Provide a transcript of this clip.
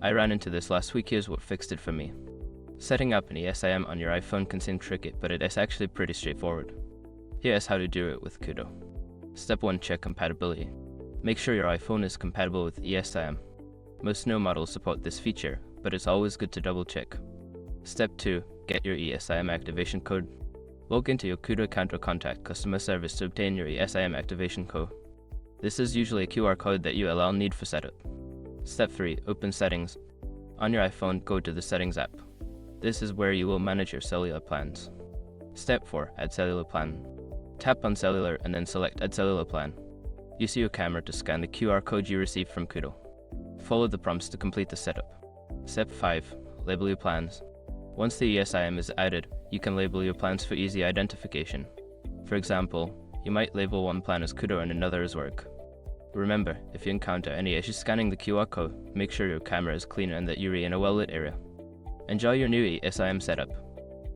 I ran into this last week. Here's what fixed it for me. Setting up an ESIM on your iPhone can seem tricky, but it is actually pretty straightforward. Here's how to do it with Koodo. Step 1. Check compatibility. Make sure your iPhone is compatible with ESIM. Most no models support this feature, but it's always good to double check. Step 2. Get your ESIM activation code. Log into your Koodo account or contact customer service to obtain your ESIM activation code. This is usually a QR code that you will need for setup. Step 3. Open Settings. On your iPhone, go to the Settings app. This is where you will manage your cellular plans. Step 4. Add cellular plan. Tap on cellular and then select Add cellular plan. Use your camera to scan the QR code you received from Koodo. Follow the prompts to complete the setup. Step 5. Label your plans. Once the ESIM is added, you can label your plans for easy identification. For example, you might label one plan as Koodo and another as work. Remember, if you encounter any issues scanning the QR code, make sure your camera is clean and that you're in a well-lit area. Enjoy your new ESIM setup.